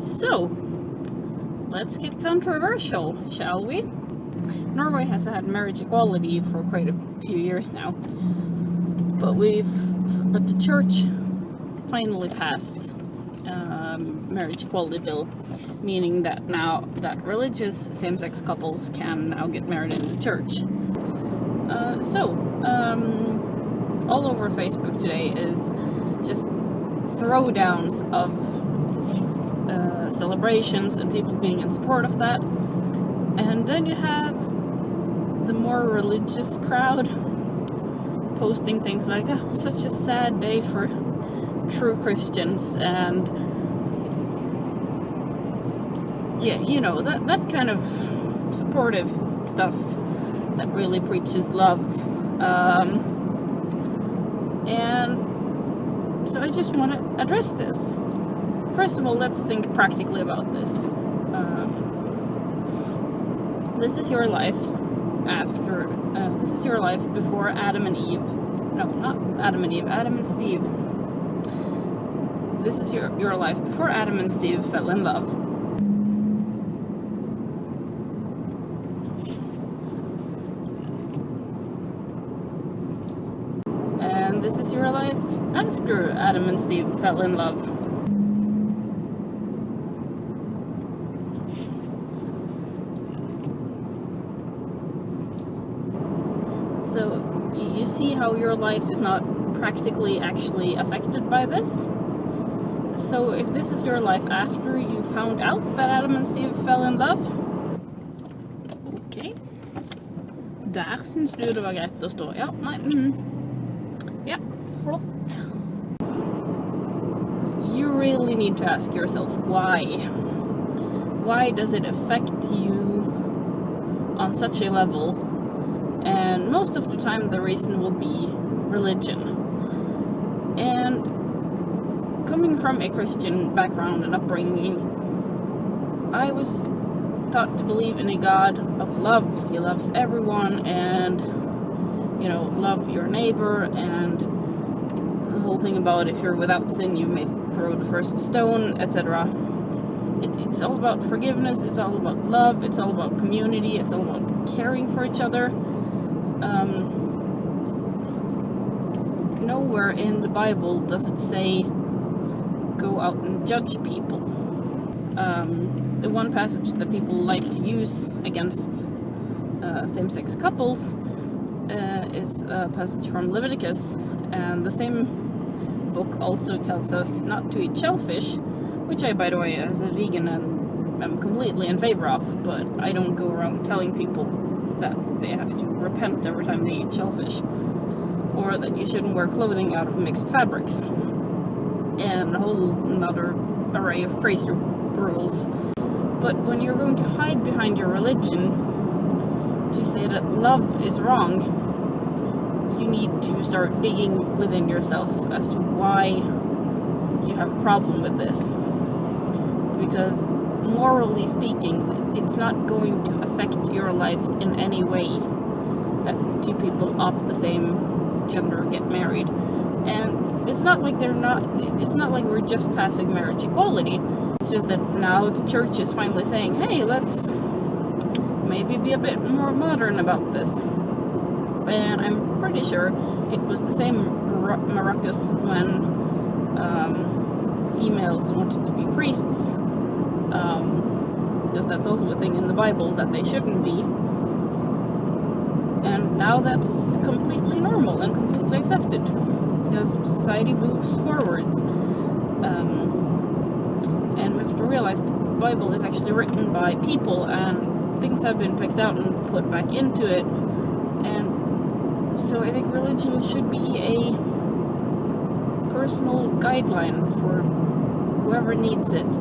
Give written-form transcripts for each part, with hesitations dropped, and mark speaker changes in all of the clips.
Speaker 1: So, let's get controversial, shall we? Norway has had marriage equality for quite a few years now, but the church finally passed marriage equality bill, meaning that now that religious same-sex couples can now get married in the church. All over Facebook today is just throwdowns of celebrations and people being in support of that, and then you have the more religious crowd posting things like, oh, such a sad day for true Christians, and yeah, you know, that kind of supportive stuff that really preaches love. And so I just want to address this. First of all, let's think practically about this. This is your life this is your life before Adam and Eve. No, not Adam and Eve, Adam and Steve. This is your life before Adam and Steve fell in love. And this is your life after Adam and Steve fell in love. So you see how your life is not practically actually affected by this? So if this is your life after you found out that Adam and Steve fell in love. Ok. Der syns du det var greit å stå. Ja, nei, ja, flott. You really need to ask yourself why. Why does it affect you on such a level? And most of the time the reason will be religion. And coming from a Christian background and upbringing, I was taught to believe in a God of love. He loves everyone, and, you know, love your neighbor, and the whole thing about if you're without sin you may throw the first stone, etc. It's all about forgiveness, it's all about love, it's all about community, it's all about caring for each other. Nowhere in the Bible does it say go out and judge people. The one passage that people like to use against same-sex couples is a passage from Leviticus, and the same book also tells us not to eat shellfish, which I, by the way, as a vegan am completely in favor of, but I don't go around telling people that they have to repent every time they eat shellfish, or that you shouldn't wear clothing out of mixed fabrics, and a whole another array of crazy rules. But when you're going to hide behind your religion to say that love is wrong, you need to start digging within yourself as to why you have a problem with this. Because morally speaking, it's not going to affect your life in any way that two people of the same gender get married. And it's not like we're just passing marriage equality. It's just that now the church is finally saying, hey, let's maybe be a bit more modern about this. And I'm pretty sure it was the same ruckus when females wanted to be priests. Because that's also a thing in the Bible that they shouldn't be. And now that's completely normal and completely accepted, because society moves forwards. And we have to realize the Bible is actually written by people, and things have been picked out and put back into it. And so I think religion should be a personal guideline for whoever needs it.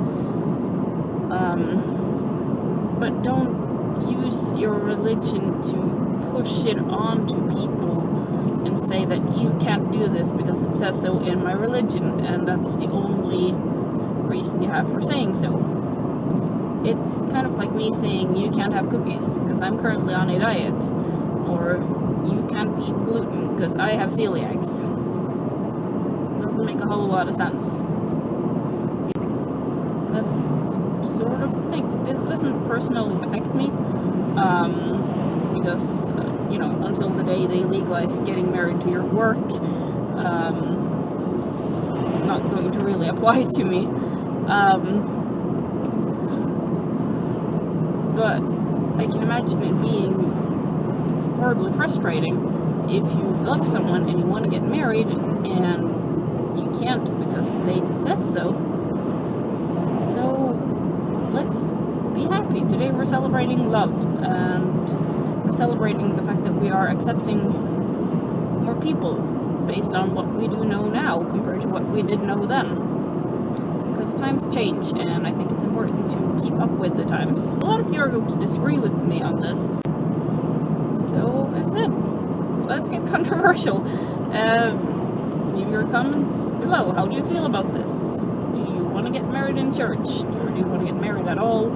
Speaker 1: But don't use your religion to push it onto people and say that you can't do this because it says so in my religion, and that's the only reason you have for saying so. It's kind of like me saying you can't have cookies because I'm currently on a diet, or you can't eat gluten because I have celiacs. Doesn't make a whole lot of sense. That's sort of thing. This doesn't personally affect me, because, you know, until the day they legalize getting married to your work, it's not going to really apply to me. But I can imagine it being horribly frustrating if you love someone and you want to get married and you can't because state says so. So let's be happy. Today we're celebrating love, and we're celebrating the fact that we are accepting more people based on what we do know now compared to what we did know then. Because times change, and I think it's important to keep up with the times. A lot of you are going to disagree with me on this, so this is it. Let's get controversial. Leave your comments below. How do you feel about this? Do you want to get married in church? Or do you want to get married at all?